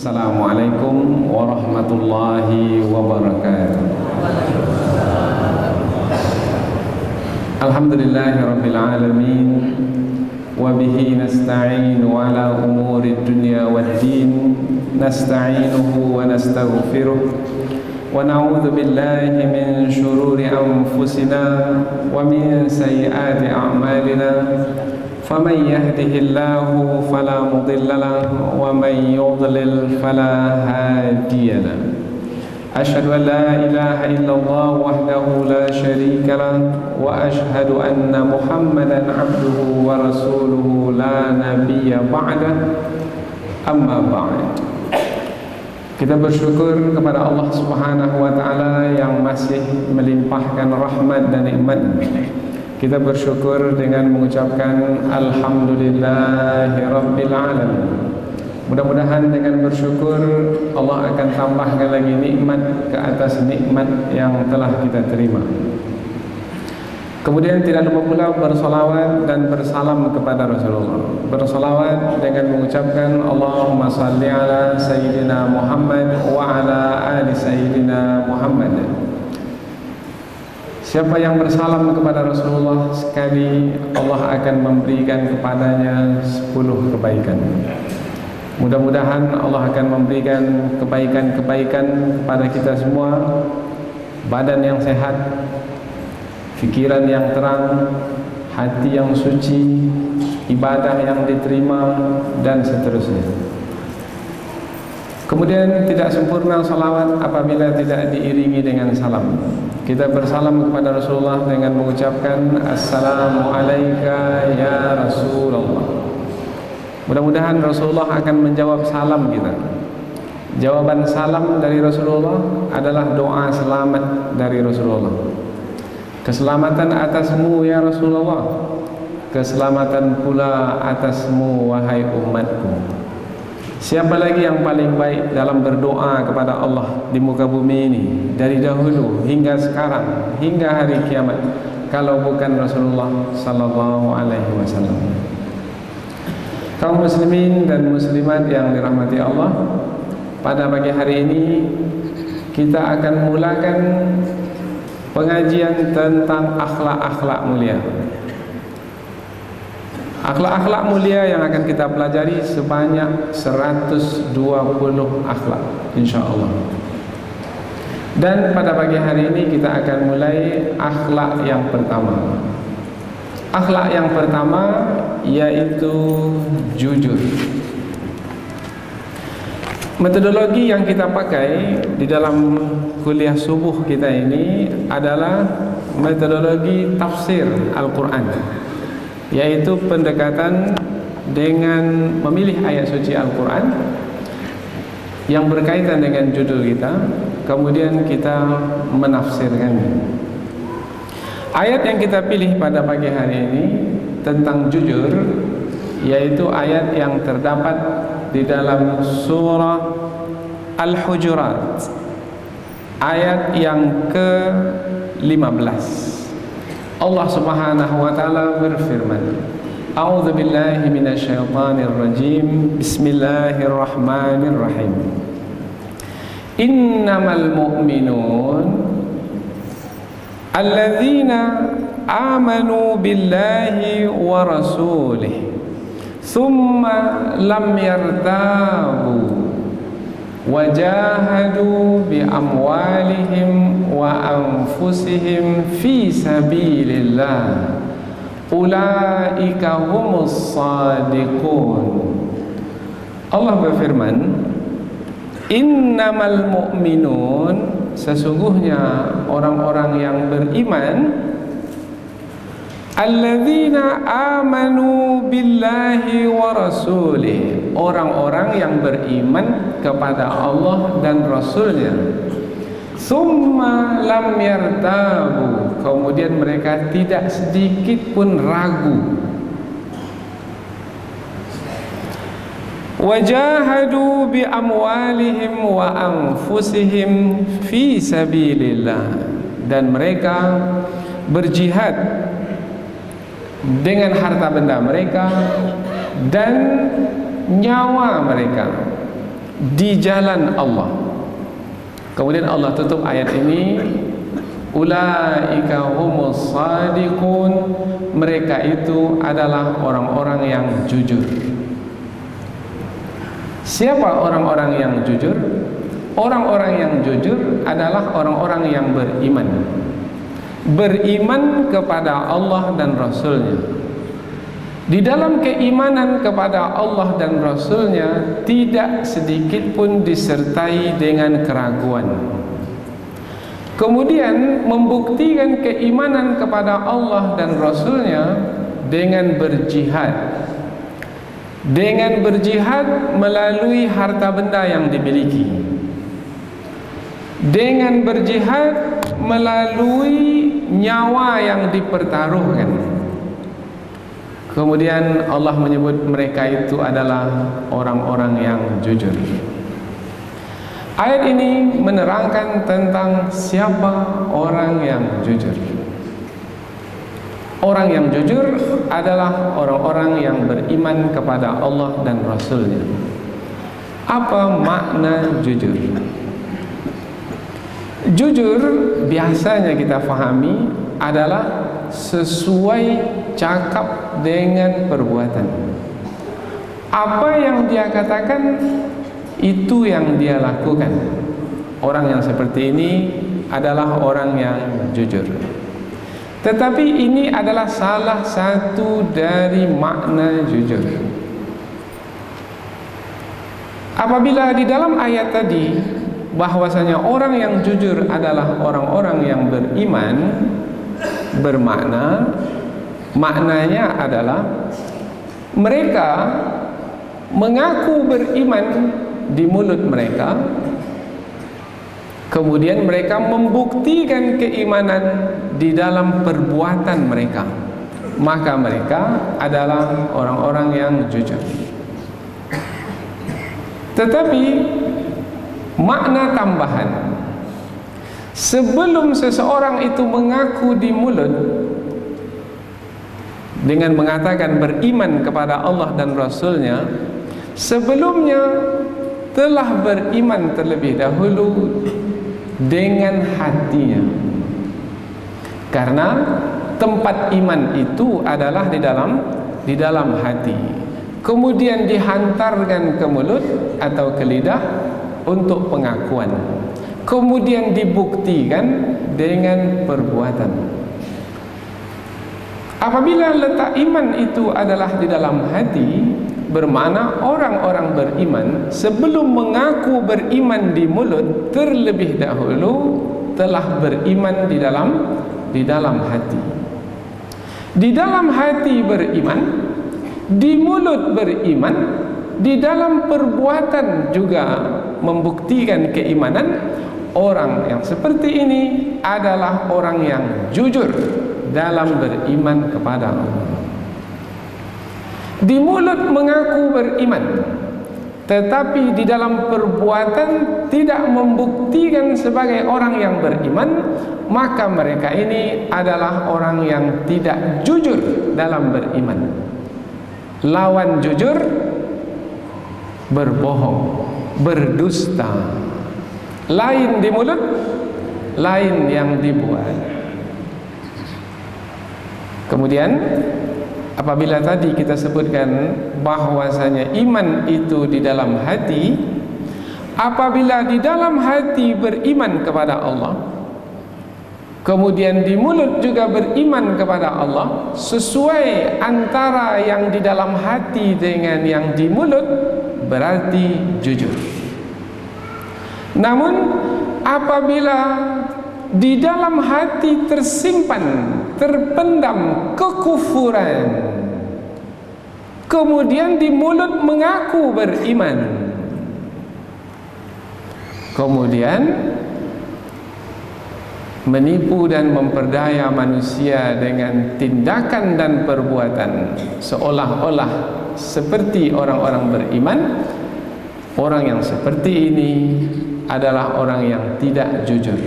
Assalamualaikum warahmatullahi wabarakatuh. Alhamdulillahi rabbil alamin, wa bihi nasta'inu ala umuri dunya waddin, nasta'inuhu wa nastaghfiruh wa na'udzu billahi min shururi anfusina wa min sayyiati a'malina. فمن يهده الله فلا مضل له ومن يضلل فلا هادي له. أشهد أن لا إله إلا الله وحده لا شريك له وأشهد أن محمدا عبده ورسوله لا نبي بعده. أما بعد, kita bersyukur kepada Allah Subhanahu wa taala yang masih melimpahkan rahmat dan nikmat. Kita bersyukur dengan mengucapkan Alhamdulillahi Rabbil Alamin. Mudah-mudahan dengan bersyukur Allah akan tambahkan lagi nikmat ke atas nikmat yang telah kita terima. Kemudian tidak lupa pula bersolawat dan bersalam kepada Rasulullah. Bersolawat dengan mengucapkan Allahumma salli ala Sayyidina Muhammad wa ala ali Sayyidina Muhammad. Siapa yang bersalam kepada Rasulullah sekali, Allah akan memberikan kepadanya 10 kebaikan. Mudah-mudahan Allah akan memberikan kebaikan-kebaikan kepada kita semua. Badan yang sehat, pikiran yang terang, hati yang suci, ibadah yang diterima, dan seterusnya. Kemudian tidak sempurna salawat apabila tidak diiringi dengan salam. Kita bersalam kepada Rasulullah dengan mengucapkan Assalamualaikum ya Rasulullah. Mudah-mudahan Rasulullah akan menjawab salam kita. Jawaban salam dari Rasulullah adalah doa selamat dari Rasulullah. Keselamatan atasmu ya Rasulullah, keselamatan pula atasmu wahai umatku. Siapa lagi yang paling baik dalam berdoa kepada Allah di muka bumi ini dari dahulu hingga sekarang hingga hari kiamat kalau bukan Rasulullah sallallahu alaihi wasallam. Kaum muslimin dan muslimat yang dirahmati Allah, pada pagi hari ini kita akan mulakan pengajian tentang akhlak-akhlak mulia. Akhlak-akhlak mulia yang akan kita pelajari sebanyak 120 akhlak, insyaAllah. Dan pada pagi hari ini kita akan mulai akhlak yang pertama. Akhlak yang pertama yaitu jujur. Metodologi yang kita pakai di dalam kuliah subuh kita ini adalah metodologi tafsir Al-Quran, yaitu pendekatan dengan memilih ayat suci Al-Quran yang berkaitan dengan judul kita, kemudian kita menafsirkannya. Ayat yang kita pilih pada pagi hari ini tentang jujur, yaitu ayat yang terdapat di dalam surah Al-Hujurat, ayat yang ke-15. Allah Subhanahu wa taala berfirman, A'udzu billahi minasyaitonir rajim. Bismillahirrahmanirrahim. Innamal mu'minun alladzina amanu billahi wa rasulih thumma lam yartabu wajahadu bi amwalihim wa anfusihim fi sabilillah ulaika humus sadiqun. Allah berfirman, innamal mu'minun, sesungguhnya orang-orang yang beriman, alladzina amanu billahi wa rasulih, orang-orang yang beriman kepada Allah dan Rasulnya. Summa lam yartabu, kemudian mereka tidak sedikit pun ragu. Wajahadu bi amwalihim wa anfusihim fi sabilillah, dan mereka berjihad dengan harta benda mereka dan nyawa mereka di jalan Allah. Kemudian Allah tutup ayat ini, ulaika humus shadiqun, mereka itu adalah orang-orang yang jujur. Siapa orang-orang yang jujur? Orang-orang yang jujur adalah orang-orang yang beriman. Beriman kepada Allah dan Rasul-Nya. Di dalam keimanan kepada Allah dan Rasul-Nya tidak sedikit pun disertai dengan keraguan. Kemudian membuktikan keimanan kepada Allah dan Rasul-Nya dengan berjihad. Dengan berjihad melalui harta benda yang dimiliki. Dengan berjihad melalui nyawa yang dipertaruhkan. Kemudian Allah menyebut mereka itu adalah orang-orang yang jujur. Ayat ini menerangkan tentang siapa orang yang jujur. Orang yang jujur adalah orang-orang yang beriman kepada Allah dan Rasul-Nya. Apa makna jujur? Jujur biasanya kita fahami adalah sesuai cakap dengan perbuatan. Apa yang dia katakan, itu yang dia lakukan. Orang yang seperti ini adalah orang yang jujur. Tetapi ini adalah salah satu dari makna jujur. Apabila di dalam ayat tadi bahwasanya orang yang jujur adalah orang-orang yang beriman, bermakna, maknanya adalah mereka mengaku beriman di mulut mereka, kemudian mereka membuktikan keimanan di dalam perbuatan mereka, maka mereka adalah orang-orang yang jujur. Tetapi makna tambahan, sebelum seseorang itu mengaku di mulut dengan mengatakan beriman kepada Allah dan Rasul-Nya, sebelumnya telah beriman terlebih dahulu dengan hatinya. Karena tempat iman itu adalah di dalam hati. Kemudian dihantarkan ke mulut atau ke lidah untuk pengakuan. Kemudian dibuktikan dengan perbuatan. Apabila letak iman itu adalah di dalam hati, bermakna orang-orang beriman sebelum mengaku beriman di mulut terlebih dahulu telah beriman di dalam hati. Di dalam hati beriman, di mulut beriman, di dalam perbuatan juga membuktikan keimanan. Orang yang seperti ini adalah orang yang jujur dalam beriman kepada Allah. Di mulut mengaku beriman, tetapi di dalam perbuatan tidak membuktikan sebagai orang yang beriman, maka mereka ini adalah orang yang tidak jujur dalam beriman. Lawan jujur, berbohong, berdusta. Lain di mulut, lain yang dibuat. Kemudian apabila tadi kita sebutkan bahwasanya iman itu di dalam hati, apabila di dalam hati beriman kepada Allah, kemudian di mulut juga beriman kepada Allah, sesuai antara yang di dalam hati dengan yang di mulut, berarti jujur. Namun apabila di dalam hati tersimpan, terpendam kekufuran, kemudian di mulut mengaku beriman, kemudian menipu dan memperdaya manusia dengan tindakan dan perbuatan seolah-olah seperti orang-orang beriman, orang yang seperti ini adalah orang yang tidak jujur.